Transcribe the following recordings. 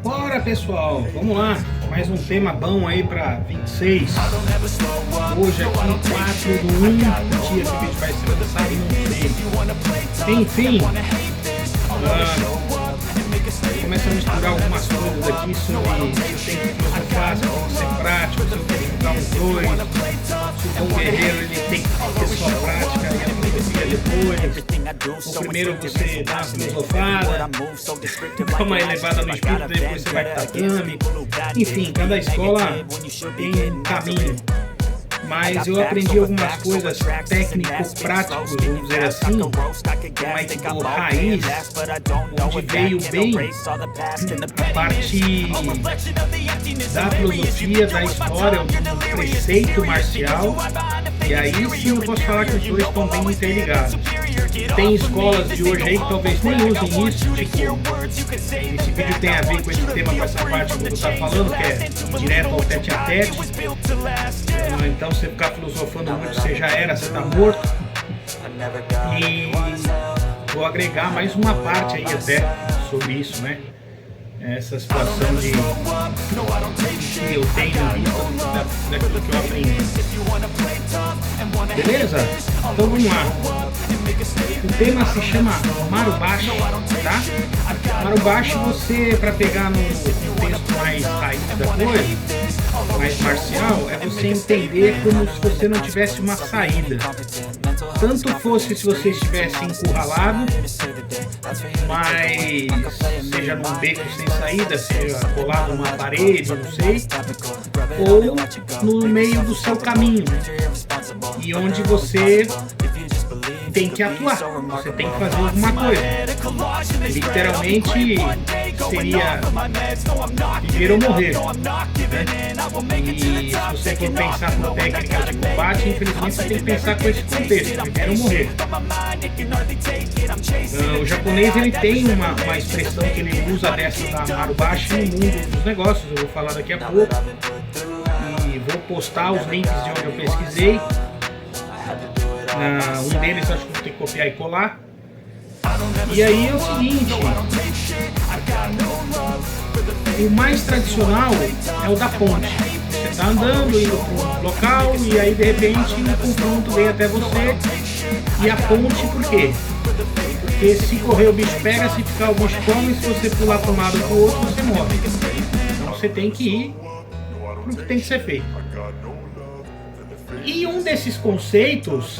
Bora, pessoal, vamos lá, mais um tema bom aí para 26. Hoje aqui 4/1, dia que a gente vai se lançar, não sei. Enfim, começa a misturar algumas coisas aqui sobre se eu tenho que filosofar, se eu tenho que ser prático, se eu tenho que jogar os dois, se o bom guerreiro ele tem que ter sua prática e a filosofia depois. O primeiro você dá uma filosofada, dá uma elevada no espírito, depois você vai tatame. Enfim, cada escola tem um caminho. Mas eu aprendi algumas coisas técnico-práticas, vamos dizer assim, uma raiz, onde veio bem a parte da filosofia, da história, um preceito marcial, e aí sim eu posso falar que os dois estão bem interligados. Tem escolas de hoje aí que talvez nem usem isso, tipo, esse vídeo tem a ver com esse tema, com essa parte que eu estou falando, que é direto ao tete-a-tete. Então você ficar filosofando muito, você já era, você tá morto. E vou agregar mais uma parte aí até sobre isso, né? Essa situação de que eu tenho daquilo que eu aprendi. Beleza? Então vamos lá. O tema se chama Marubashi, tá? Marubashi, você, para pegar no contexto mais raiz da coisa, mais marcial, é você entender como se você não tivesse uma saída. Tanto fosse se você estivesse encurralado, mas seja num beco sem saída, seja colado numa parede, não sei, ou no meio do seu caminho, e onde você tem que atuar, você tem que fazer alguma coisa. Literalmente seria viver ou morrer, né? E se você for pensar com técnicas de combate, infelizmente você tem que pensar com esse contexto, viver ou morrer. O japonês ele tem uma expressão que ele usa dessa da Marubashi no mundo dos negócios, eu vou falar daqui a pouco, e vou postar os links de onde eu pesquisei. Um deles acho que vou ter que copiar e colar. E aí é o seguinte, o mais tradicional é o da ponte. Você está andando, indo para um local e aí de repente um confronto vem até você. E a ponte por quê? Porque se correr o bicho pega, se ficar o bicho come, se você pular para um lado ou para o outro você morre. Então você tem que ir para o que tem que ser feito. E um desses conceitos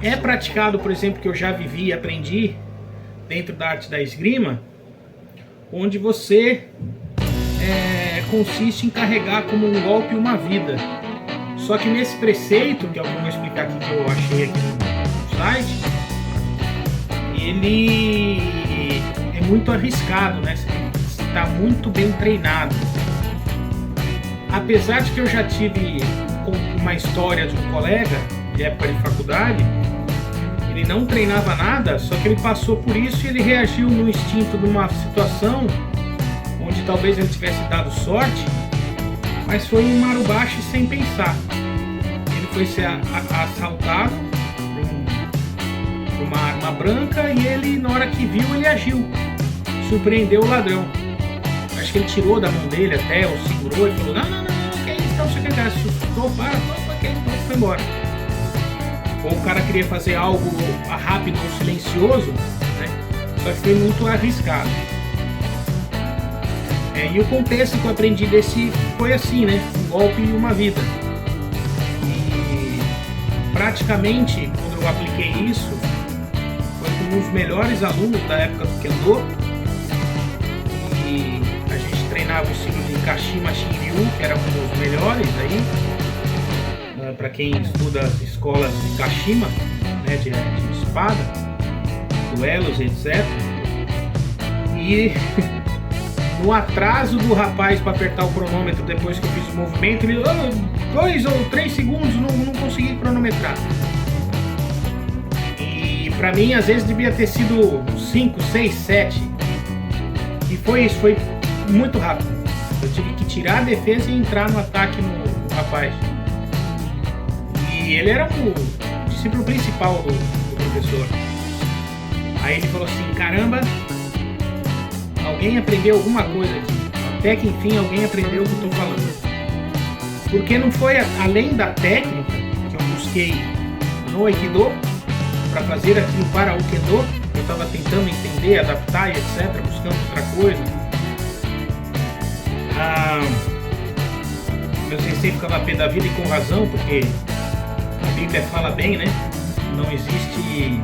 é praticado, por exemplo, que eu já vivi e aprendi dentro da arte da esgrima, onde você consiste em carregar como um golpe uma vida. Só que nesse preceito, que é o que eu vou explicar aqui, que eu achei aqui no slide, ele é muito arriscado, né? Você tem que estar muito bem treinado. Apesar de que eu já tive uma história de um colega de época de faculdade, ele não treinava nada, só que ele passou por isso e ele reagiu no instinto de uma situação onde talvez ele tivesse dado sorte, mas foi um Marubashi sem pensar. Ele foi ser assaltado por uma arma branca e ele, na hora que viu, ele agiu, surpreendeu o ladrão. Acho que ele tirou da mão dele até, ou segurou e falou, não, que é isso, não, você quer assustou, para, que é isso, foi embora. Ou o cara queria fazer algo rápido ou silencioso, né? Só que foi muito arriscado. E o contexto que eu aprendi desse foi assim, né? Um golpe e uma vida. E praticamente, quando eu apliquei isso, foi com os melhores alunos da época do Kendo. E a gente treinava o ciclo de Kashima Shinryu, que era um dos melhores aí. Para quem estuda as escolas de Kashima, né, de espada, duelos, etc. E no atraso do rapaz para apertar o cronômetro depois que eu fiz o movimento, ele 2 ou 3 segundos, não consegui cronometrar. E para mim, às vezes, devia ter sido 5, 6, 7. E foi isso, foi muito rápido. Eu tive que tirar a defesa e entrar no ataque no rapaz. E ele era o discípulo principal do professor. Aí ele falou assim, caramba, alguém aprendeu alguma coisa aqui. Até que enfim alguém aprendeu o que eu estou falando. Porque não foi além da técnica que eu busquei no Aikido para fazer aquilo para o Kendo. Eu estava tentando entender, adaptar e etc, buscando outra coisa. Meu sensei ficava a pé da vida e com razão, porque a Bíblia fala bem, né? Não existe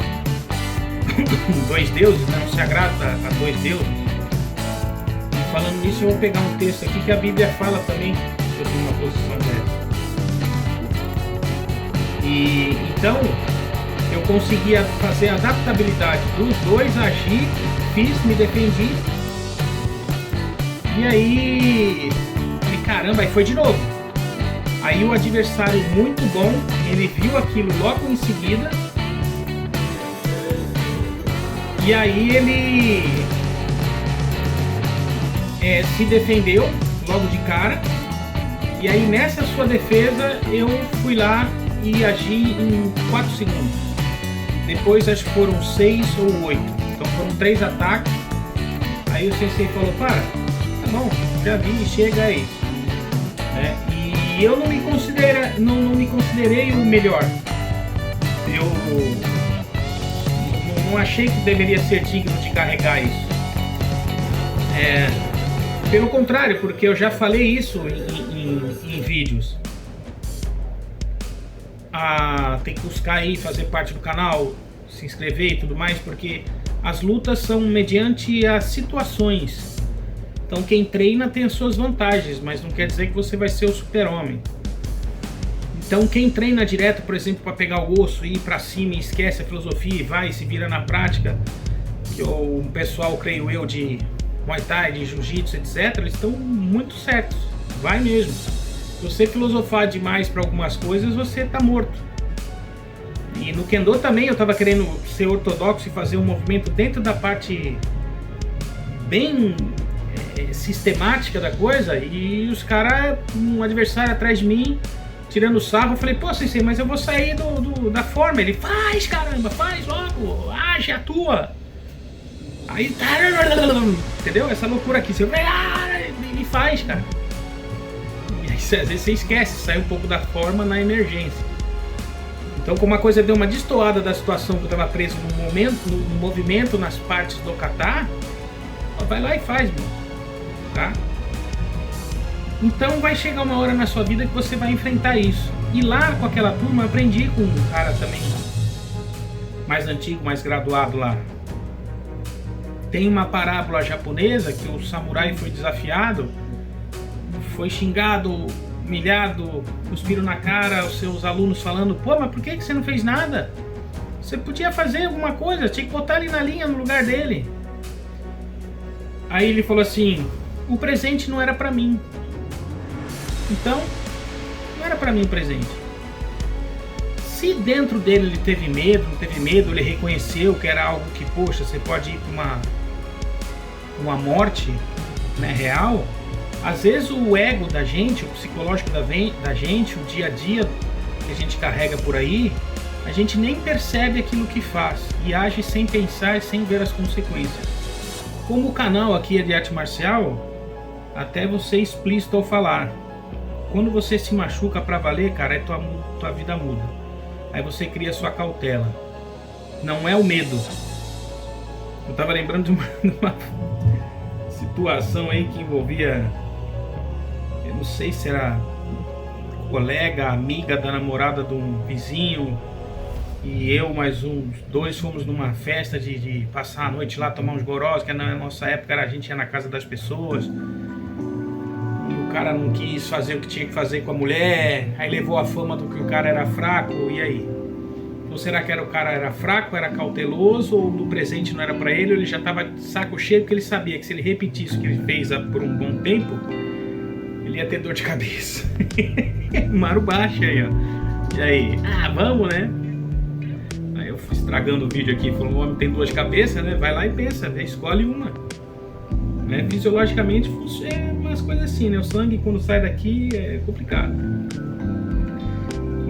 dois deuses, não se agrada a dois deuses. E falando nisso, eu vou pegar um texto aqui que a Bíblia fala também sobre uma posição dessa. E então eu conseguia fazer a adaptabilidade dos dois, agi, fiz, me defendi. E aí, caramba, aí foi de novo. Aí o adversário muito bom, ele viu aquilo logo em seguida. E aí ele se defendeu logo de cara. E aí nessa sua defesa eu fui lá e agi em 4 segundos. Depois acho que foram 6 ou 8. Então foram 3 ataques. Aí o sensei falou, para, tá bom, já vi, chega aí. E eu não me considerei o melhor. Eu não achei que deveria ser digno de carregar isso. Pelo contrário, porque eu já falei isso em vídeos. Tem que buscar aí, fazer parte do canal, se inscrever e tudo mais, porque as lutas são mediante as situações. Então quem treina tem as suas vantagens, mas não quer dizer que você vai ser o super-homem. Então quem treina direto, por exemplo, para pegar o osso e ir para cima e esquece a filosofia e vai e se vira na prática, que o pessoal, creio eu, de Muay Thai, de Jiu-Jitsu, etc, eles estão muito certos, vai mesmo. Se você filosofar demais para algumas coisas, você está morto. E no Kendo também eu estava querendo ser ortodoxo e fazer um movimento dentro da parte bem sistemática da coisa, e os caras, um adversário atrás de mim, tirando sarro. Eu falei, pô, sensei, mas eu vou sair da forma. Ele, faz, caramba, faz logo, age, atua. Aí tá, entendeu? Essa loucura aqui, você e faz, cara. E aí, às vezes você esquece, sai um pouco da forma na emergência. Então, como a coisa deu uma destoada da situação que eu estava preso no movimento, nas partes do kata, vai lá e faz, mano. Tá? Então vai chegar uma hora na sua vida que você vai enfrentar isso. E lá com aquela turma eu aprendi com um cara também mais antigo, mais graduado lá. Tem uma parábola japonesa que o samurai foi desafiado, foi xingado, humilhado, cuspiram na cara, os seus alunos falando, pô, mas por que você não fez nada? Você podia fazer alguma coisa, tinha que botar ele na linha no lugar dele. Aí ele falou assim, o presente não era pra mim. Então, não era pra mim o presente. Se dentro dele ele teve medo, não teve medo, ele reconheceu que era algo que, poxa, você pode ir pra uma morte, né, real. Às vezes o ego da gente, o psicológico da gente, o dia a dia que a gente carrega por aí, a gente nem percebe aquilo que faz e age sem pensar e sem ver as consequências. Como o canal aqui é de arte marcial, até você explícito ao falar. Quando você se machuca pra valer, cara, aí tua vida muda. Aí você cria sua cautela. Não é o medo. Eu tava lembrando de uma situação aí que envolvia, eu não sei se era colega, amiga da namorada de um vizinho, e eu mais uns 2 fomos numa festa de passar a noite lá, tomar uns gorós, que na nossa época a gente ia na casa das pessoas, e o cara não quis fazer o que tinha que fazer com a mulher, aí levou a fama do que o cara era fraco, e aí? Ou será que o cara era fraco, era cauteloso, ou do presente não era pra ele, ou ele já tava de saco cheio, porque ele sabia que se ele repetisse o que ele fez por um bom tempo, ele ia ter dor de cabeça. Maro baixo aí, ó. E aí? Vamos, né? Aí eu fui estragando o vídeo aqui, falou, o homem tem dor de cabeça, né? Vai lá e pensa, né? Escolhe uma. Né? Fisiologicamente, é umas coisas assim, né? O sangue quando sai daqui é complicado.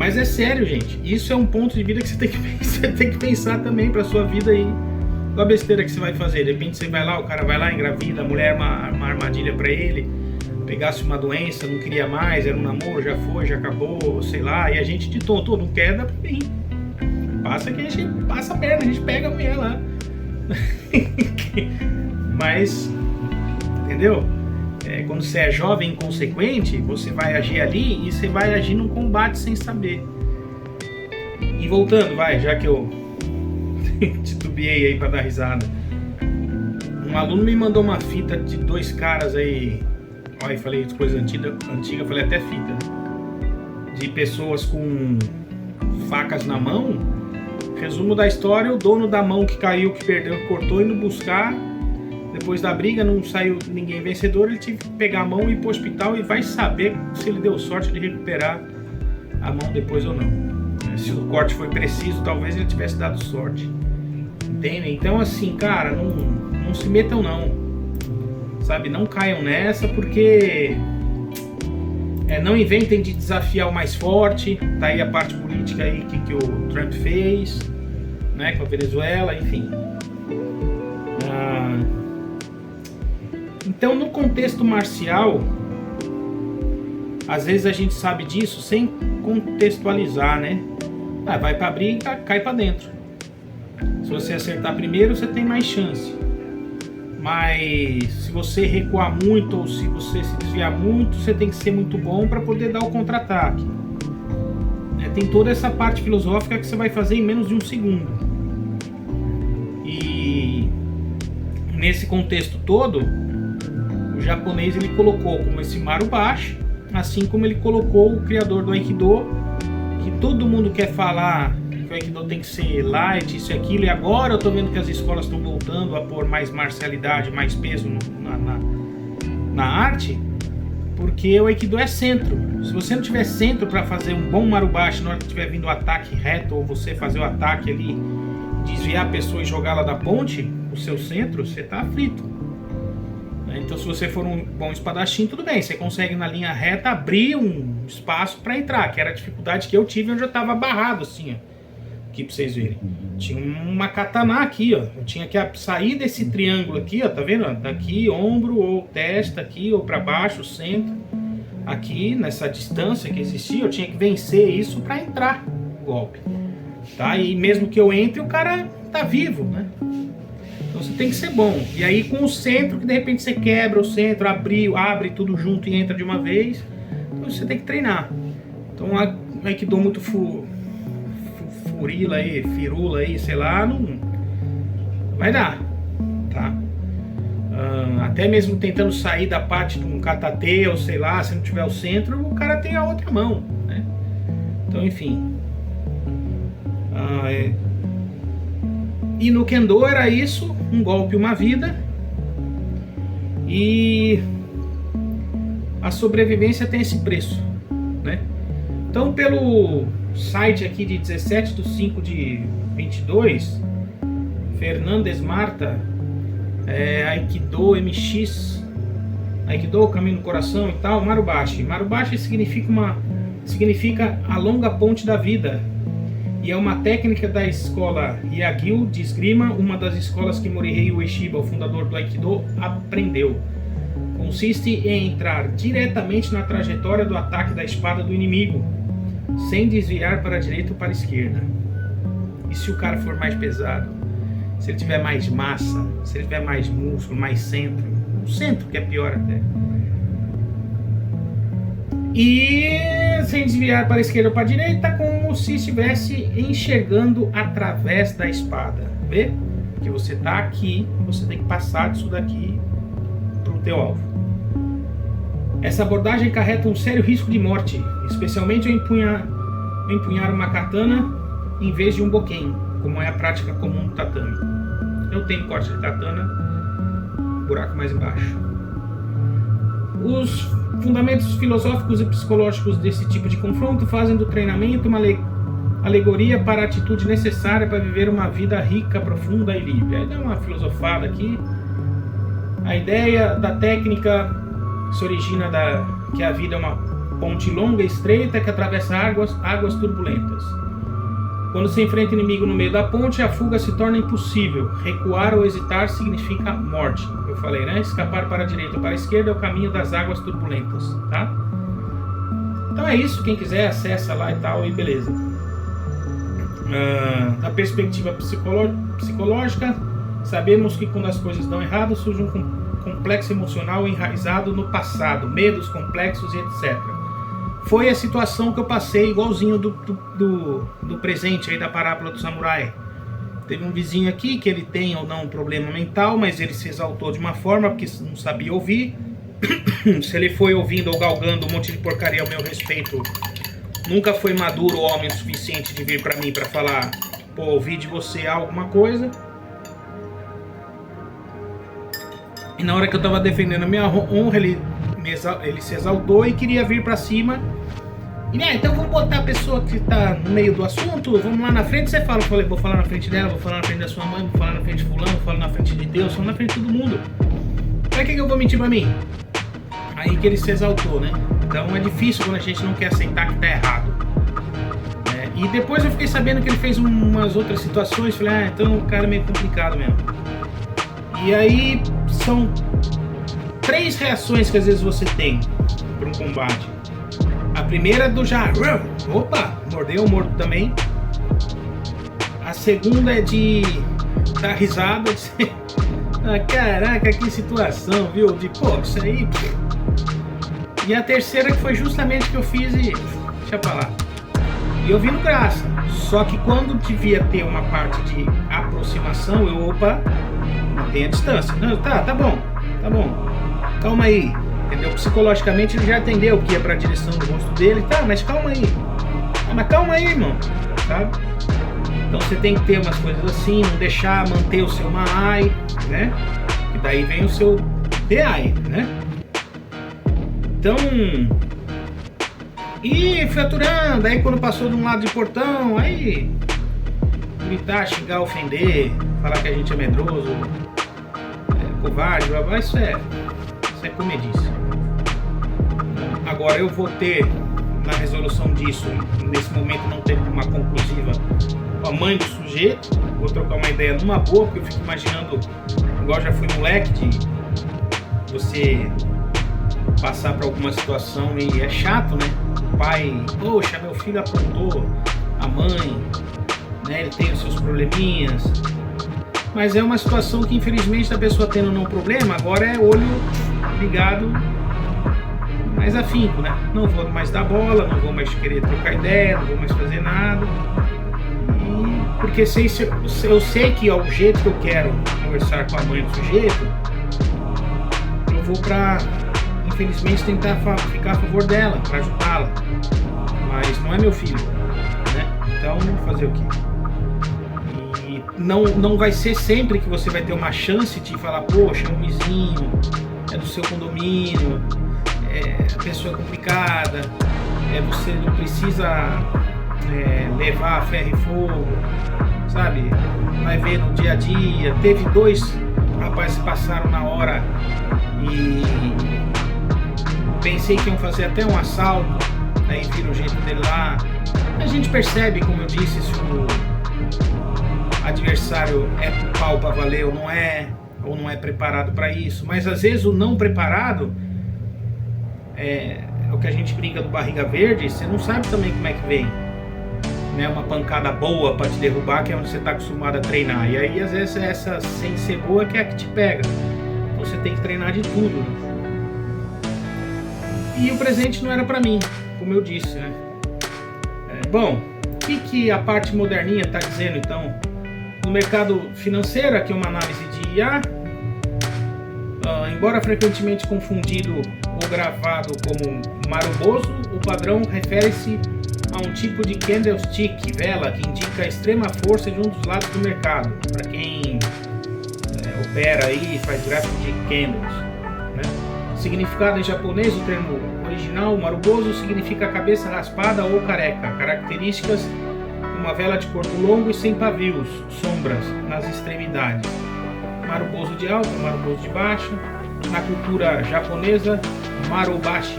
Mas é sério, gente. Isso é um ponto de vida que você tem que pensar também pra sua vida aí. Qual a besteira que você vai fazer? De repente você vai lá, o cara vai lá, engravida, a mulher é uma armadilha pra ele, pegasse uma doença, não queria mais, era um namoro, já foi, já acabou, sei lá, e a gente de tonto, não quer, dá pra mim. Passa que a gente passa a perna, a gente pega a mulher lá. Mas, entendeu? Quando você é jovem e inconsequente, você vai agir ali e você vai agir num combate sem saber. E voltando, já que eu titubeei aí pra dar risada. Um aluno me mandou uma fita de 2 caras aí. Olha, falei de coisa antiga, falei até fita. De pessoas com facas na mão. Resumo da história: o dono da mão que caiu, que perdeu, que cortou, indo buscar. Depois da briga, não saiu ninguém vencedor. Ele teve que pegar a mão e ir pro hospital e vai saber se ele deu sorte de recuperar a mão depois ou não. Se o corte foi preciso, talvez ele tivesse dado sorte. Entendem? Então assim, cara, não se metam não, sabe? Não caiam nessa, porque não inventem de desafiar o mais forte. Tá aí a parte política aí que o Trump fez, né, com a Venezuela, enfim. Então, no contexto marcial, às vezes a gente sabe disso sem contextualizar, né? Vai pra briga, cai pra dentro. Se você acertar primeiro, você tem mais chance. Mas se você recuar muito ou se você se desviar muito, você tem que ser muito bom para poder dar o contra-ataque. Tem toda essa parte filosófica que você vai fazer em menos de 1 segundo. E nesse contexto todo, o japonês ele colocou como esse Marubashi, assim como ele colocou o criador do Aikido, que todo mundo quer falar que o Aikido tem que ser light, isso e aquilo, e agora eu tô vendo que as escolas estão voltando a pôr mais marcialidade, mais peso na arte, porque o Aikido é centro. Se você não tiver centro para fazer um bom Marubashi na hora que estiver vindo o ataque reto, ou você fazer o ataque ali, desviar a pessoa e jogá-la da ponte, o seu centro, você tá aflito. Então se você for um bom espadachim, tudo bem, você consegue na linha reta abrir um espaço para entrar, que era a dificuldade que eu tive onde eu estava barrado assim, ó. Aqui pra vocês verem. Tinha uma katana aqui, ó. Eu tinha que sair desse triângulo aqui, ó. Tá vendo? Daqui, ombro ou testa aqui, ou para baixo, centro. Aqui, nessa distância que existia, eu tinha que vencer isso para entrar o golpe. Tá? E mesmo que eu entre, o cara tá vivo, né? Então você tem que ser bom. E aí com o centro, que de repente você quebra o centro, abre tudo junto e entra de uma vez. Então você tem que treinar. Então o Aikido muito firula aí, sei lá, não vai dar, tá? Até mesmo tentando sair da parte de um katate, ou sei lá, se não tiver o centro, o cara tem a outra mão, né? Então, enfim. E no Kendo era isso, um golpe, uma vida. E a sobrevivência tem esse preço, né? Então, pelo site aqui de 17/5/22, Fernandes Marta, Aikido MX, Aikido, Caminho do Coração e tal, Marubashi. Marubashi significa a longa ponte da vida, e é uma técnica da escola Yagyu de esgrima, uma das escolas que Morihei Ueshiba, o fundador do Aikido, aprendeu. Consiste em entrar diretamente na trajetória do ataque da espada do inimigo, sem desviar para a direita ou para a esquerda. E se o cara for mais pesado? Se ele tiver mais massa, se ele tiver mais músculo, mais centro, o centro que é pior até. E sem desviar para a esquerda ou para a direita, como se estivesse enxergando através da espada. Vê? Que você está aqui, você tem que passar disso daqui para o teu alvo. Essa abordagem acarreta um sério risco de morte, especialmente ao empunhar uma katana em vez de um boken, como é a prática comum do tatame. Eu tenho corte de katana, buraco mais embaixo. Os fundamentos filosóficos e psicológicos desse tipo de confronto fazem do treinamento uma alegoria para a atitude necessária para viver uma vida rica, profunda e livre. Aí dá uma filosofada aqui. A ideia da técnica se origina que a vida é uma ponte longa e estreita que atravessa águas turbulentas. Quando se enfrenta inimigo no meio da ponte, a fuga se torna impossível. Recuar ou hesitar significa morte. Eu falei, né? Escapar para a direita ou para a esquerda é o caminho das águas turbulentas, tá? Então é isso, quem quiser acessa lá e tal, e beleza. Da perspectiva psicológica, sabemos que quando as coisas dão errado, surge um complexo emocional enraizado no passado, medos complexos e etc. Foi a situação que eu passei igualzinho do presente aí da parábola do samurai. Teve um vizinho aqui que ele tem ou não um problema mental, mas ele se exaltou de uma forma porque não sabia ouvir. Se ele foi ouvindo ou galgando um monte de porcaria ao meu respeito, nunca foi maduro ou homem o suficiente de vir pra mim pra falar, pô, ouvi de você alguma coisa. E na hora que eu tava defendendo a minha honra, ele se exaltou e queria vir pra cima. E né, então vamos botar a pessoa que tá no meio do assunto, vamos lá na frente. Você fala, eu falei, vou falar na frente dela, vou falar na frente da sua mãe, vou falar na frente de fulano, vou falar na frente de Deus, vou falar na frente de todo mundo. Pra que eu vou mentir pra mim? Aí que ele se exaltou, né? Então é difícil quando a gente não quer aceitar que tá errado. E depois eu fiquei sabendo que ele fez umas outras situações, falei, então o cara é meio complicado mesmo. E aí são 3 reações que às vezes você tem para um combate. A primeira é do já, opa, mordeu, morto também. A segunda é de dar risada, de ser, caraca, que situação, viu? De pô, isso aí. E a terceira que foi justamente o que eu fiz e deixa pra lá. E eu vi no graça. Só que quando devia ter uma parte de aproximação, eu, opa, mantém a distância. Não, tá bom. Calma aí. Entendeu? Psicologicamente ele já entendeu que ia pra direção do rosto dele. Tá, mas calma aí. Mas calma aí, irmão. Sabe? Então você tem que ter umas coisas assim, não deixar, manter o seu Maai, né? E daí vem o seu DI, né? Então... E fraturando, aí quando passou de um lado de portão, aí... gritar, xingar, ofender, falar que a gente é medroso, covarde, blá, blá, isso é comedice. Agora eu vou ter, na resolução disso, nesse momento não teve uma conclusiva com a mãe do sujeito, vou trocar uma ideia numa boa, porque eu fico imaginando, igual já fui moleque, de você passar por alguma situação e é chato, né? O pai, poxa, meu filho aprontou, a mãe, né? Ele tem os seus probleminhas, mas é uma situação que infelizmente a pessoa tendo um problema, agora é olho ligado mais afinco, né? Não vou mais dar bola, não vou mais querer trocar ideia, não vou mais fazer nada. E porque eu sei que ao jeito que eu quero conversar com a mãe do sujeito, eu vou pra, infelizmente, tentar ficar a favor dela, pra ajudá-la. Mas não é meu filho, né? Então, fazer o quê? E não vai ser sempre que você vai ter uma chance de falar, poxa, é um vizinho, é do seu condomínio, a pessoa é complicada, você não precisa levar a ferro e fogo, sabe? Vai ver no dia a dia. Teve 2 rapazes que passaram na hora e pensei que iam fazer até um assalto, aí viram o jeito dele lá. A gente percebe, como eu disse, se o adversário é pro pau pra valer ou não é preparado para isso. Mas às vezes o não preparado é o que a gente brinca do barriga verde, você não sabe também como é que vem, né? Uma pancada boa para te derrubar, que é onde você está acostumado a treinar, e aí às vezes essa sem ser boa que é a que te pega, então você tem que treinar de tudo, né? E o presente não era para mim, como eu disse, né? Bom, o que a parte moderninha está dizendo então? No mercado financeiro, aqui uma análise de IA, embora frequentemente confundido ou gravado como maruboso, o padrão refere-se a um tipo de candlestick, vela, que indica a extrema força de um dos lados do mercado, para quem opera aí e faz gráfico de candles, né? Significado em japonês, o termo original, maruboso, significa cabeça raspada ou careca, características de uma vela de corpo longo e sem pavios, sombras nas extremidades. Maruboso de alto, maruboso de baixo. Na cultura japonesa, marubashi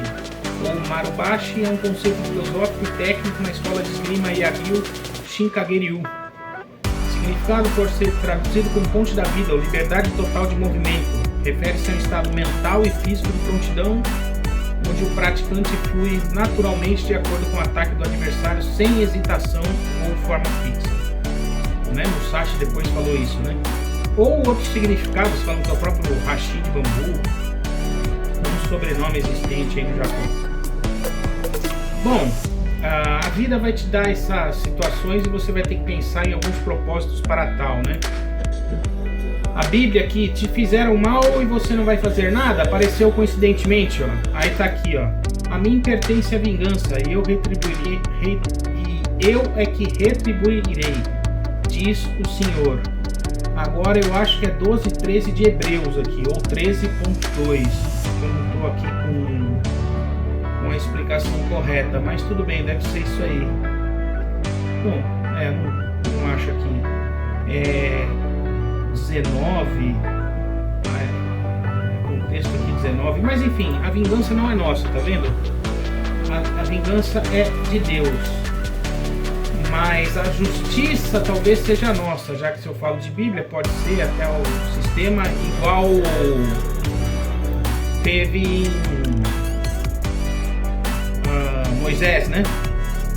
ou Marubashi é um conceito filosófico e técnico na escola de esgrima Yagyu Shinkagiryu. Significado pode ser traduzido como ponte da vida ou liberdade total de movimento. Refere-se a um estado mental e físico de prontidão, onde o praticante flui naturalmente de acordo com o ataque do adversário, sem hesitação ou forma fixa. Né? Musashi depois falou isso, né? Ou outros significados, falam que é o próprio hashi de bambu, um sobrenome existente aí no Japão. Bom, a vida vai te dar essas situações e você vai ter que pensar em alguns propósitos para tal, né? A Bíblia aqui, te fizeram mal e você não vai fazer nada, apareceu coincidentemente, ó. Aí tá aqui, ó. A mim pertence a vingança e eu retribuirei, e eu é que retribuirei, diz o Senhor. Agora eu acho que é 12:13 de Hebreus aqui, ou 13.2. Eu não estou aqui com a explicação correta, mas tudo bem, deve ser isso aí. Bom, não acho aqui. 19, o texto aqui 19, mas enfim, a vingança não é nossa, tá vendo? A vingança é de Deus, mas a justiça talvez seja nossa, já que se eu falo de Bíblia, pode ser até o sistema igual teve Moisés, né?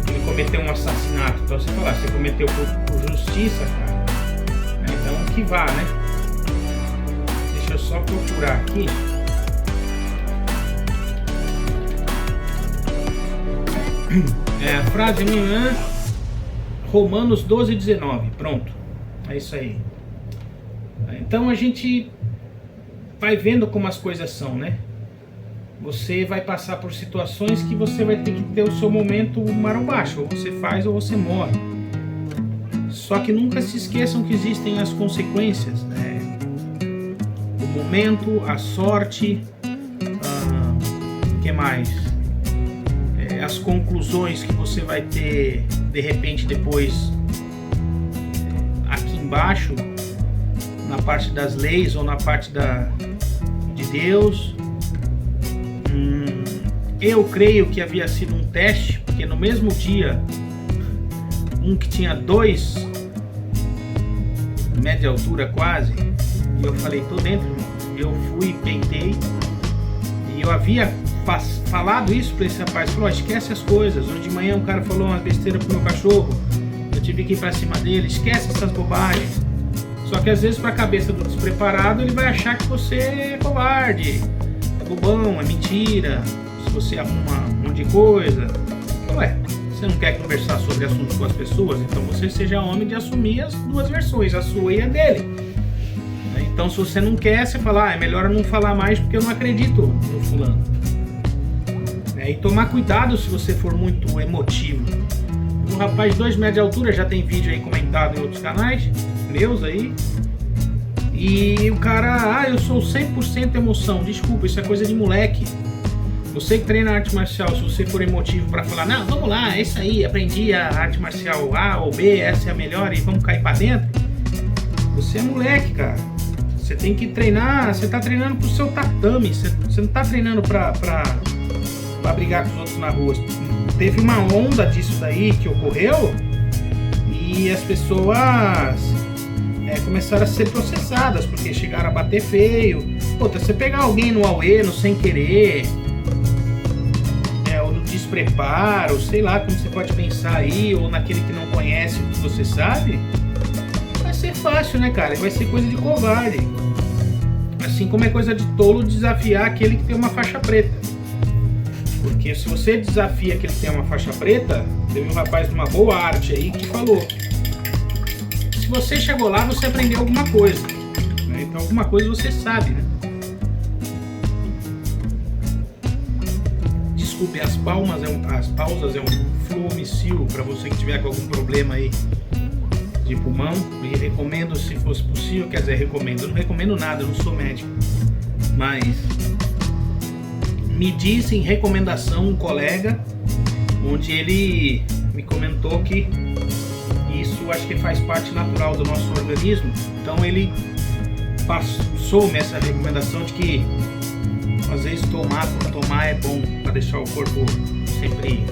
Ele cometeu um assassinato, então você fala, você cometeu por justiça, cara. Então que vá, né? Deixa eu só procurar aqui. A frase Romanos 12:19. Pronto. É isso aí. Então a gente vai vendo como as coisas são, né? Você vai passar por situações que você vai ter que ter o seu momento marobaixo. Ou você faz ou você morre. Só que nunca se esqueçam que existem as consequências, né? O momento, a sorte, o que mais? As conclusões que você vai ter de repente depois aqui embaixo, na parte das leis ou na parte de Deus. Eu creio que havia sido um teste, porque no mesmo dia, um que tinha 2 média altura quase, e eu falei, tô dentro, irmão. Eu fui, peitei, e eu havia falado isso para esse rapaz, falou, esquece as coisas. Hoje de manhã um cara falou uma besteira pro meu cachorro, eu tive que ir para cima dele, esquece essas bobagens. Só que às vezes para a cabeça do despreparado ele vai achar que você é covarde, é bobão, é mentira, se você arruma um monte de coisa. Ué, você não quer conversar sobre assuntos com as pessoas? Então você seja homem de assumir as duas versões, a sua e a dele. Então se você não quer, você fala, é melhor eu não falar mais porque eu não acredito no fulano. E tomar cuidado se você for muito emotivo. Um rapaz de 2 metros de altura, já tem vídeo aí comentado em outros canais meus aí. E o cara, eu sou 100% emoção. Desculpa, isso é coisa de moleque. Você que treina arte marcial, se você for emotivo para falar, não, vamos lá, é isso aí, aprendi a arte marcial A ou B, essa é a melhor e vamos cair para dentro. Você é moleque, cara. Você tem que treinar, você tá treinando pro seu tatame, você não tá treinando pra brigar com os outros na rua. Teve uma onda disso daí que ocorreu e as pessoas começaram a ser processadas porque chegaram a bater feio. Puta, você pegar alguém no auê, no sem querer, ou no despreparo, sei lá como você pode pensar aí, ou naquele que não conhece o que você sabe, vai ser fácil, né, cara? Vai ser coisa de covarde. Assim como é coisa de tolo desafiar aquele que tem uma faixa preta. Porque se você desafia aquele que tem uma faixa preta, teve um rapaz de uma boa arte aí que falou, se você chegou lá, você aprendeu alguma coisa, né? Então alguma coisa você sabe, né? Desculpe, as pausas é um fluomicil para você que tiver com algum problema aí de pulmão, e recomendo se fosse possível, quer dizer, eu não recomendo nada, eu não sou médico, mas me disse em recomendação um colega, onde ele me comentou que isso acho que faz parte natural do nosso organismo, então ele passou-me essa recomendação de que às vezes tomar por tomar é bom para deixar o corpo sempre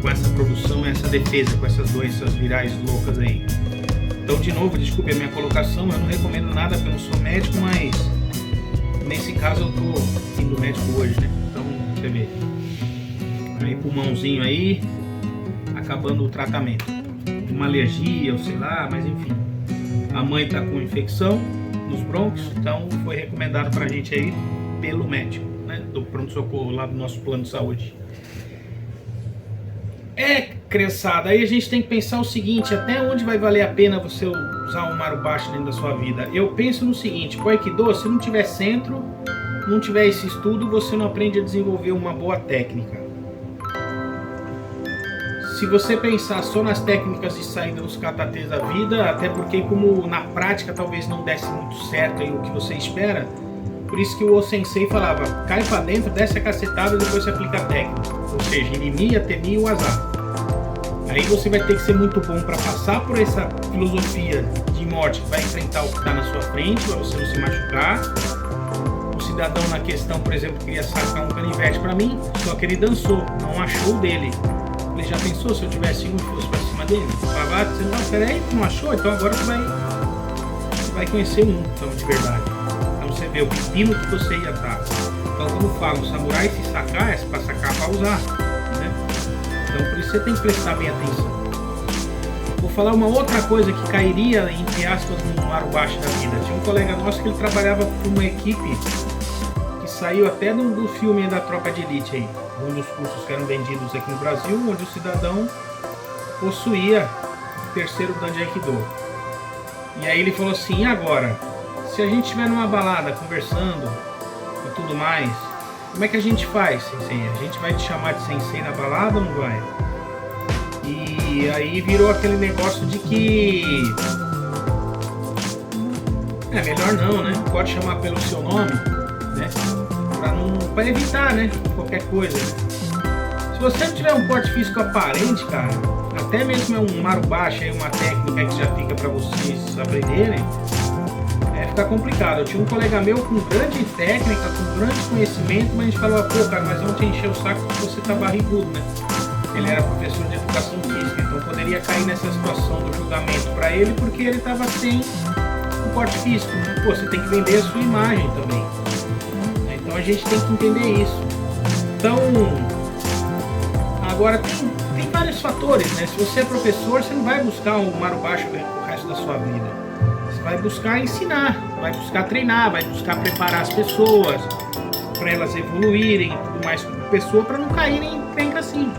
com essa produção, essa defesa, com essas doenças virais loucas aí. Então, de novo, desculpe a minha colocação, eu não recomendo nada porque eu não sou médico, mas nesse caso eu tô indo médico hoje, né? Então, você vê, aí pulmãozinho aí, acabando o tratamento. Uma alergia, ou sei lá, mas enfim. A mãe tá com infecção nos brônquios, então foi recomendado pra gente aí pelo médico, né? Do pronto-socorro lá do nosso plano de saúde. Criançada, aí a gente tem que pensar o seguinte: até onde vai valer a pena você usar um marubashi dentro da sua vida? Eu penso no seguinte: com o Aikido, se não tiver centro, não tiver esse estudo, você não aprende a desenvolver uma boa técnica. Se você pensar só nas técnicas de saída dos katatês da vida, até porque como na prática talvez não desse muito certo aí o que você espera, por isso que o O-sensei falava: cai pra dentro, desce a cacetada e depois você aplica a técnica. Ou seja, Inimi, Temi e o Azar. Aí você vai ter que ser muito bom para passar por essa filosofia de morte que vai enfrentar o que está na sua frente, para você não se machucar. O cidadão na questão, por exemplo, queria sacar um canivete para mim, só que ele dançou, não achou o dele. Ele já pensou se eu tivesse um e fosse para cima dele? Falava: você não, peraí, tu não achou? Então agora você vai conhecer um, então, de verdade. Então você vê o pepino que você ia estar. Então, como falo, o samurai se sacar é para sacar para usar, né? Então por isso você tem que prestar bem atenção. Vou falar uma outra coisa que cairia, entre aspas, no marubashi da vida. Tinha um colega nosso que ele trabalhava com uma equipe que saiu até do filme da Tropa de Elite aí, um dos cursos que eram vendidos aqui no Brasil, onde o cidadão possuía o terceiro dan de Aikido. E aí ele falou assim: e agora? Se a gente estiver numa balada conversando e tudo mais, como é que a gente faz, sensei? A gente vai te chamar de sensei na balada ou não vai? E aí virou aquele negócio de que melhor não, né? Pode chamar pelo seu nome, né? Pra evitar, né? Qualquer coisa, né? Se você não tiver um porte físico aparente, cara, até mesmo é um marubashi, aí uma técnica que já fica pra vocês aprenderem, fica complicado. Eu tinha um colega meu com grande técnica, com grande conhecimento, mas a gente falou: pô, cara, mas vamos te encher o saco porque você tá barrigudo, né? Ele era professor de educação física, então poderia cair nessa situação do julgamento para ele porque ele estava sem um porte físico, né? Pô, você tem que vender a sua imagem também. Então a gente tem que entender isso. Então, agora tem vários fatores, né? Se você é professor, você não vai buscar um marubashi o resto da sua vida. Você vai buscar ensinar, vai buscar treinar, vai buscar preparar as pessoas para elas evoluírem e tudo mais como pessoa, para não caírem em crenca assim.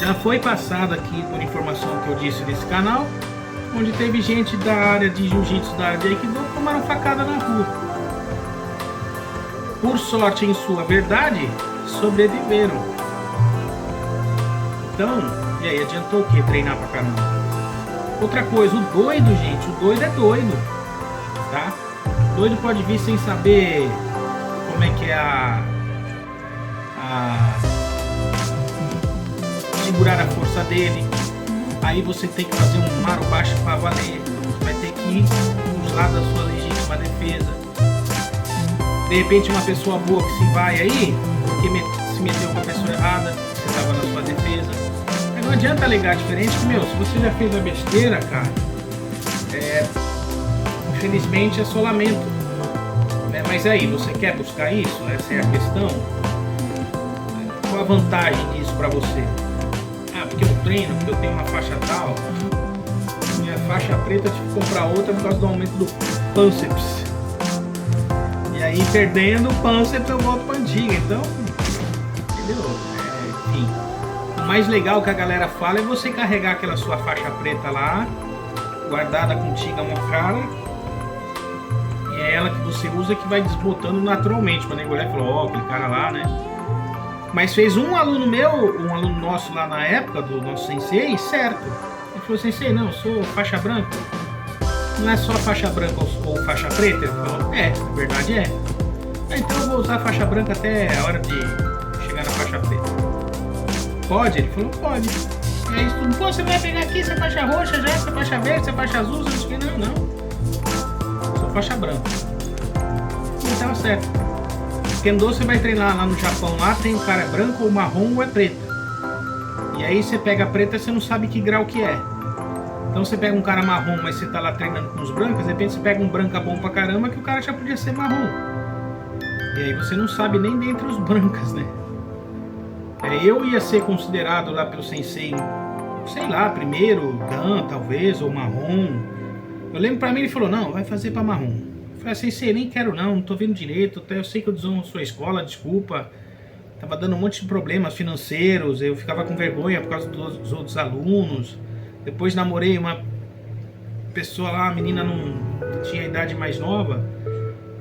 Já foi passado aqui por informação que eu disse nesse canal, onde teve gente da área de jiu-jitsu, da área de Aikido, que tomaram facada na rua. Por sorte, em sua verdade, sobreviveram. Então, e aí, adiantou o que? Treinar pra caramba. Outra coisa, o doido, gente, o doido é doido, tá? O doido pode vir sem saber como é que é segurar a força dele. Aí você tem que fazer um marubashi para valer. Você vai ter que ir nos lados da sua legítima defesa. De repente uma pessoa boa que se vai aí, porque se meteu com a pessoa errada, você estava na sua defesa. Aí não adianta alegar diferente, que, se você já fez a besteira, cara, infelizmente é só lamento. Mas aí, você quer buscar isso? Essa é a questão. Qual a vantagem disso para você? Porque eu treino, porque eu tenho uma faixa tal, minha faixa preta, tive que comprar outra por causa do aumento do pânceps. E aí, perdendo o pânceps, eu volto para antiga. Então, entendeu? Enfim, o mais legal que a galera fala é você carregar aquela sua faixa preta lá, guardada contigo a mão cara, e é ela que você usa que vai desbotando naturalmente. Quando ele olhar e falar: aquele cara lá, né? Mas fez um aluno nosso lá na época, do nosso sensei, certo. Ele falou: sensei, não, eu sou faixa branca. Não é só faixa branca ou faixa preta? Ele falou: na verdade é. Então eu vou usar faixa branca até a hora de chegar na faixa preta. Pode? Ele falou: pode. E aí, pô, você vai pegar aqui essa faixa roxa já, essa faixa verde, essa faixa azul, você que não. Sou faixa branca. E estava certo. Kendo você vai treinar lá no Japão, lá tem o cara é branco ou marrom ou é preta. E aí você pega a preta e você não sabe que grau que é. Então você pega um cara marrom, mas você tá lá treinando com os brancos, de repente você pega um branca bom pra caramba que o cara já podia ser marrom. E aí você não sabe nem dentre os brancas, né? Eu ia ser considerado lá pelo sensei, sei lá, primeiro Dan, talvez, ou marrom. Eu lembro pra mim, ele falou, não, vai fazer pra marrom. Eu falei, sensei, nem quero não tô vendo direito, eu sei que eu desonro sua escola, desculpa. Tava dando um monte de problemas financeiros, eu ficava com vergonha por causa dos outros alunos. Depois namorei uma pessoa lá, a menina não tinha idade mais nova.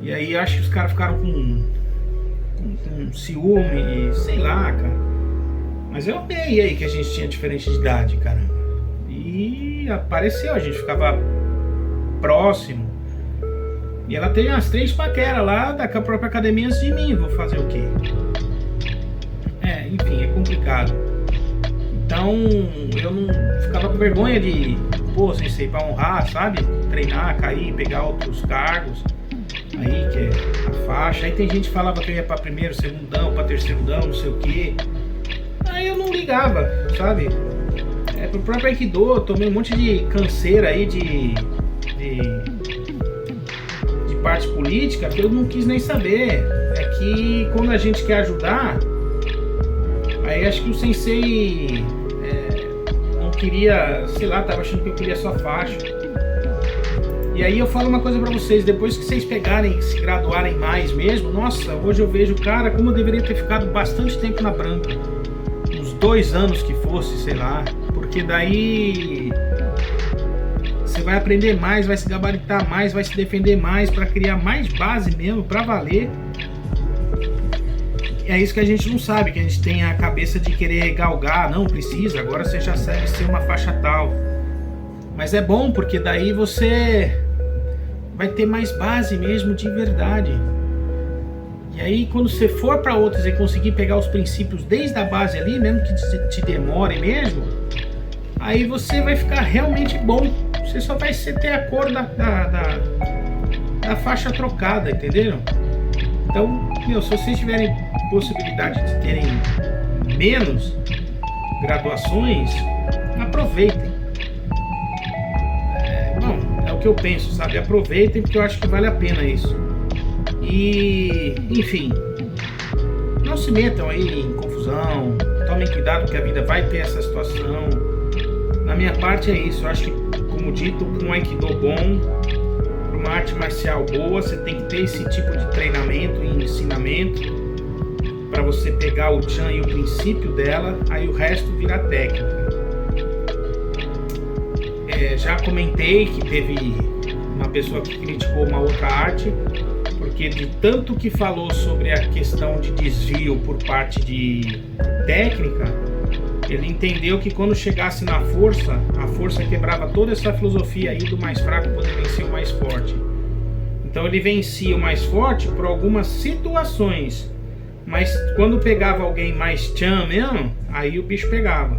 E aí acho que os caras ficaram com ciúme, sei lá, cara. Mas eu amei aí que a gente tinha diferente de idade, caramba. E apareceu, a gente ficava próximo. E ela teve umas 3 paqueras lá da própria academia antes de mim. Vou fazer o quê? Enfim, é complicado. Então eu não ficava com vergonha de, pô, sensei, pra honrar, sabe? Treinar, cair, pegar outros cargos. Aí que é a faixa. Aí tem gente que falava que eu ia pra primeiro, segundo dão, pra terceiro dão, não sei o quê. Aí eu não ligava, sabe? Pro próprio Aikido, eu tomei um monte de canseira aí de parte política que eu não quis nem saber. É que quando a gente quer ajudar, aí acho que o sensei não queria, sei lá, tava achando que eu queria só faixa. E aí eu falo uma coisa pra vocês, depois que vocês pegarem, se graduarem mais mesmo, nossa, hoje eu vejo, cara, como eu deveria ter ficado bastante tempo na branca. Uns 2 anos que fosse, sei lá, porque daí você vai aprender mais, vai se gabaritar mais, vai se defender mais pra criar mais base mesmo, pra valer. É isso que a gente não sabe, que a gente tem a cabeça de querer galgar, não precisa, agora você já serve ser uma faixa tal. Mas é bom, porque daí você vai ter mais base mesmo de verdade. E aí quando você for para outras e conseguir pegar os princípios desde a base ali, mesmo que te demore mesmo, aí você vai ficar realmente bom. Você só vai ter a cor da faixa trocada, entenderam? Então, se vocês tiverem possibilidade de terem menos graduações, aproveitem. É o que eu penso, sabe? Aproveitem, porque eu acho que vale a pena isso. E, enfim, não se metam aí em confusão, tomem cuidado que a vida vai ter essa situação. Na minha parte é isso, eu acho que, como dito, com um Aikido bom, para uma arte marcial boa, você tem que ter esse tipo de treinamento e ensinamento para você pegar o Chan e o princípio dela, aí o resto vira técnica. Já comentei que teve uma pessoa que criticou uma outra arte, porque de tanto que falou sobre a questão de desvio por parte de técnica, ele entendeu que quando chegasse na força, a força quebrava toda essa filosofia aí do mais fraco poder vencer o mais forte. Então ele vencia o mais forte por algumas situações, mas quando pegava alguém mais Chan mesmo, aí o bicho pegava.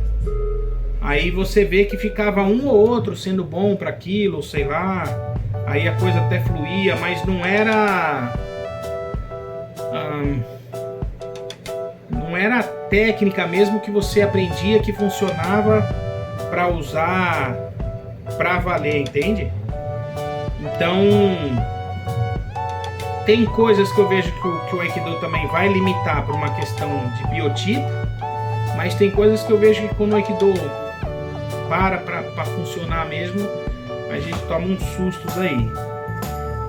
Aí você vê que ficava um ou outro sendo bom para aquilo, sei lá. Aí a coisa até fluía, mas não era a técnica mesmo que você aprendia que funcionava para usar para valer, entende? Então tem coisas que eu vejo que o Aikido também vai limitar por uma questão de biotipo, mas tem coisas que eu vejo que quando o Aikido para funcionar mesmo, a gente toma uns sustos aí.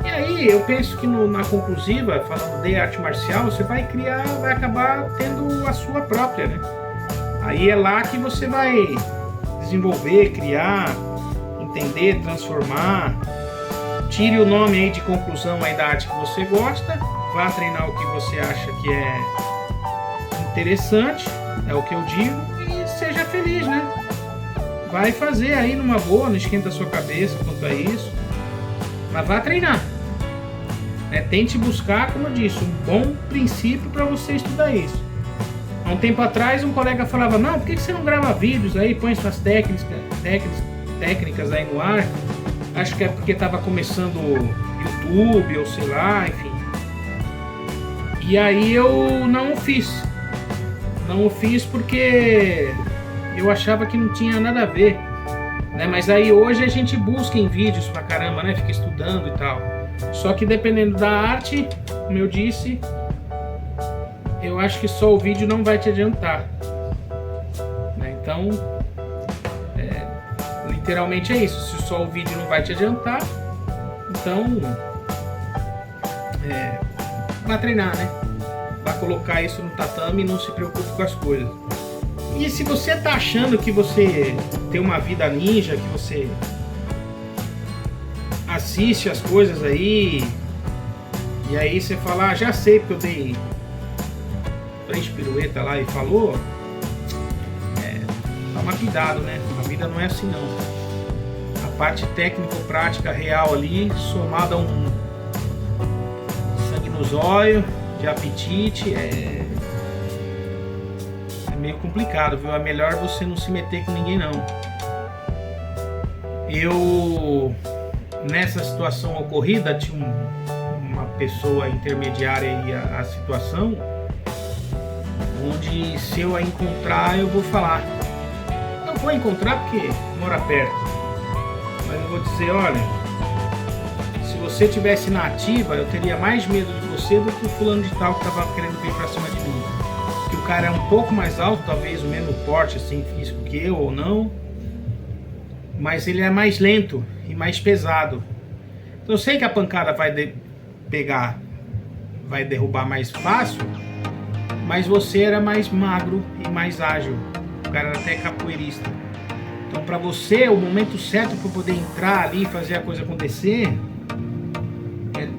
E aí eu penso que na conclusiva, falando de arte marcial, você vai acabar tendo a sua própria, né? Aí é lá que você vai desenvolver, criar, entender, transformar. Tire o nome aí de conclusão aí da arte que você gosta, vá treinar o que você acha que é interessante, é o que eu digo, e seja feliz, né? Vai fazer aí numa boa, não esquenta a sua cabeça quanto a isso, mas vá treinar. Tente buscar, como eu disse, um bom princípio para você estudar isso. Há um tempo atrás um colega falava, não, por que você não grava vídeos aí, põe suas técnicas aí no ar? Acho que é porque tava começando o YouTube, ou sei lá, enfim. E aí eu não fiz. Não o fiz porque eu achava que não tinha nada a ver, né? Mas aí hoje a gente busca em vídeos pra caramba, né? Fica estudando e tal. Só que dependendo da arte, como eu disse, eu acho que só o vídeo não vai te adiantar, né? Então, literalmente é isso. Se só o vídeo não vai te adiantar, então vai treinar, né? Vai colocar isso no tatame e não se preocupe com as coisas. E se você tá achando que você tem uma vida ninja, que você assiste as coisas aí, e aí você fala, já sei porque eu dei 3 piruetas lá e falou, toma cuidado, né? A vida não é assim não. A parte técnico-prática real ali, somada a um sangue nos olhos, de apetite, é meio complicado, viu? É melhor você não se meter com ninguém não. Eu, nessa situação ocorrida, tinha uma pessoa intermediária aí a situação, onde se eu a encontrar eu vou falar. Não vou encontrar porque mora perto, mas eu vou dizer, olha, se você tivesse na ativa, eu teria mais medo de você do que o fulano de tal que estava querendo vir pra cima de mim. Que o cara é um pouco mais alto, talvez o mesmo porte assim, físico que eu ou não, mas ele é mais lento e mais pesado. Então eu sei que a pancada vai pegar, vai derrubar mais fácil, mas você era mais magro e mais ágil. O cara era até capoeirista. Então para você, o momento certo para poder entrar ali e fazer a coisa acontecer,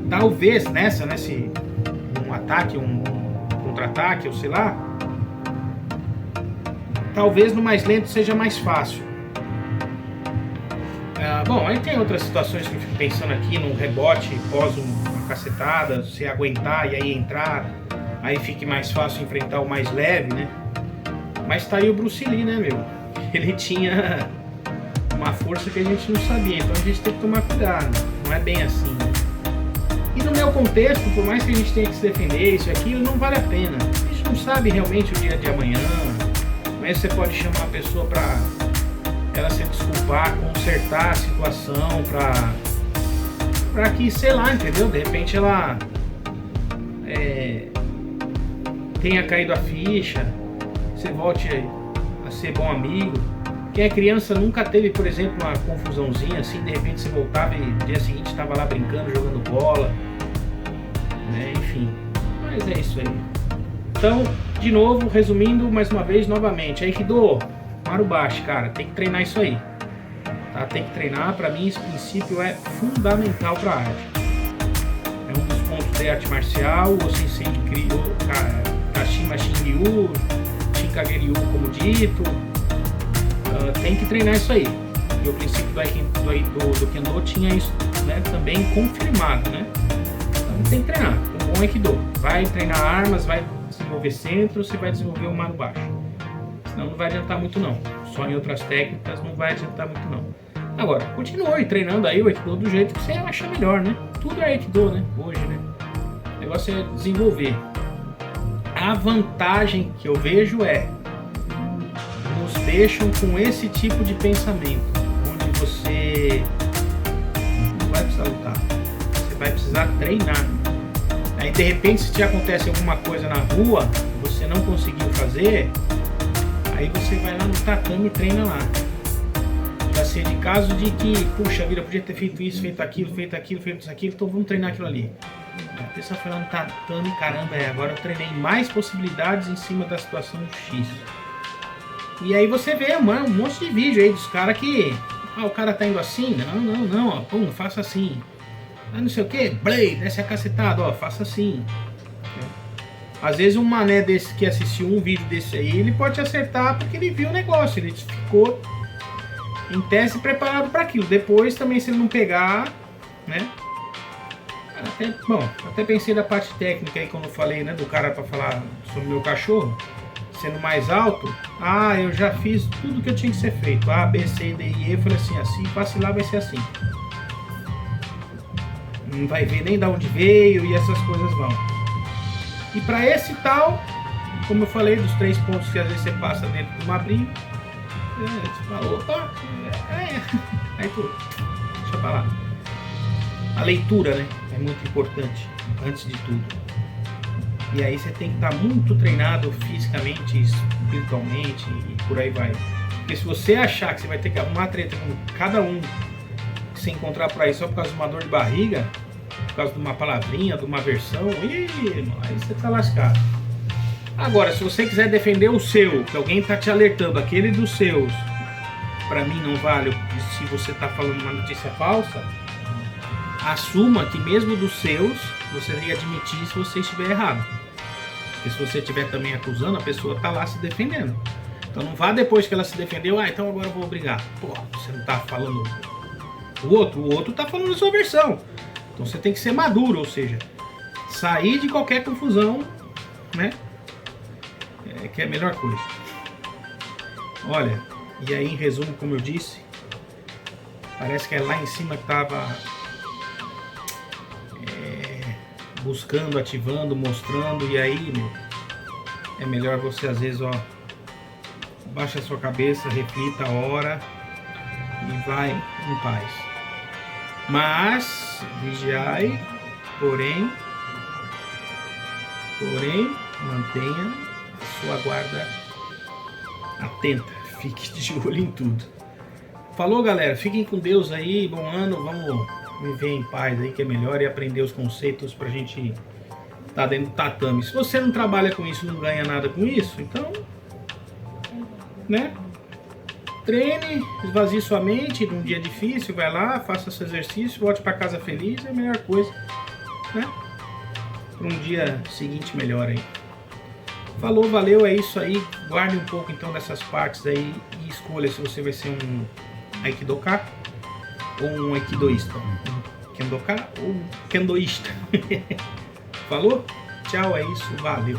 talvez nesse um ataque, um contra-ataque, ou sei lá, talvez no mais lento seja mais fácil. Bom, aí tem outras situações que eu fico pensando aqui, num rebote pós uma cacetada, você aguentar e aí entrar, aí fique mais fácil enfrentar o mais leve, né? Mas tá aí o Bruce Lee, né, meu? Ele tinha uma força que a gente não sabia, então a gente tem que tomar cuidado, não é bem assim, né? E no meu contexto, por mais que a gente tenha que se defender, isso e aquilo, não vale a pena. A gente não sabe realmente o dia de amanhã, mas você pode chamar a pessoa para ela se desculpar, consertar a situação, para que, sei lá, entendeu? De repente ela tenha caído a ficha, você volte a ser bom amigo. Quem é criança nunca teve, por exemplo, uma confusãozinha assim, de repente você voltava e no dia seguinte estava lá brincando, jogando bola, né? Enfim, mas é isso aí. Então, de novo, resumindo mais uma vez, novamente, Aikido, Marubashi, cara, tem que treinar isso aí, tá? Tem que treinar. Para mim esse princípio é fundamental para a arte. É um dos pontos de arte marcial. O Sensei criou Kashima Shinryu, Shinkageryu, como dito. Tem que treinar isso aí. E o princípio do Kendo tinha isso, né, também confirmado, né? Então tem que treinar. Um bom Aikido. Vai treinar armas, vai desenvolver centro, você vai desenvolver o Marubashi. Senão não vai adiantar muito não. Só em outras técnicas não vai adiantar muito não. Agora, continue treinando aí o Aikido do jeito que você acha melhor, né? Tudo é Aikido, né? Hoje, né? O negócio é desenvolver. A vantagem que eu vejo nos deixam com esse tipo de pensamento, onde você não vai precisar lutar, você vai precisar treinar. Aí de repente, se te acontece alguma coisa na rua, você não conseguiu fazer, aí você vai lá no tatame e treina lá. Já sei de caso de que, puxa vida, podia ter feito isso, feito aquilo, então vamos treinar aquilo ali. A pessoa foi lá no tatame, caramba, agora eu treinei mais possibilidades em cima da situação X. E aí você vê, mano, um monte de vídeo aí dos caras que, o cara tá indo assim, não, ó, pum, faça assim. Não sei o que, Blade, desce a cacetada, ó, faça assim. Às vezes um mané desse que assistiu um vídeo desse aí, ele pode acertar porque ele viu o negócio, ele ficou em tese preparado para aquilo. Depois também, se ele não pegar, né? Até pensei da parte técnica aí, quando eu falei, né, do cara para falar sobre o meu cachorro sendo mais alto. Eu já fiz tudo que eu tinha que ser feito, A, B, C, D, E. Eu falei assim, vacilar vai ser assim. não vai ver nem de onde veio e essas coisas vão. E para esse tal, como eu falei, dos 3 pontos que às vezes você passa dentro de uma briga, você fala, opa, aí tu, deixa pra lá. A leitura, né, é muito importante, antes de tudo. E aí você tem que estar muito treinado fisicamente, espiritualmente e por aí vai. Porque se você achar que você vai ter que arrumar treta com cada um que você encontrar por aí só por causa de uma dor de barriga, por causa de uma palavrinha, de uma versão, aí você tá lascado. Agora, se você quiser defender o seu, que alguém tá te alertando, aquele dos seus, pra mim não vale, se você tá falando uma notícia falsa, assuma que mesmo dos seus, você iria admitir se você estiver errado. Porque se você estiver também acusando, a pessoa tá lá se defendendo. Então não vá depois que ela se defendeu, então agora eu vou brigar. Pô, você não tá falando o outro tá falando a sua versão. Então você tem que ser maduro, ou seja, sair de qualquer confusão, né? Que é a melhor coisa. Olha, e aí em resumo, como eu disse, parece que é lá em cima que tava buscando, ativando, mostrando, e aí, meu, é melhor você às vezes, baixa a sua cabeça, reflita, ora e vai em paz. Mas vigiai, porém mantenha a sua guarda atenta, fique de olho em tudo. Falou, galera, fiquem com Deus aí, bom ano, vamos viver em paz aí que é melhor e aprender os conceitos pra gente tá dentro do tatame. Se você não trabalha com isso, não ganha nada com isso, então, né? Treine, esvazie sua mente num dia difícil, vai lá, faça seu exercício, volte para casa feliz, é a melhor coisa, né? Para um dia seguinte melhor aí. Falou, valeu, é isso aí. Guarde um pouco então dessas partes aí e escolha se você vai ser um Aikidoka ou um Aikidoísta. Um Kendoka ou um Kendoísta. Falou? Tchau, é isso, valeu.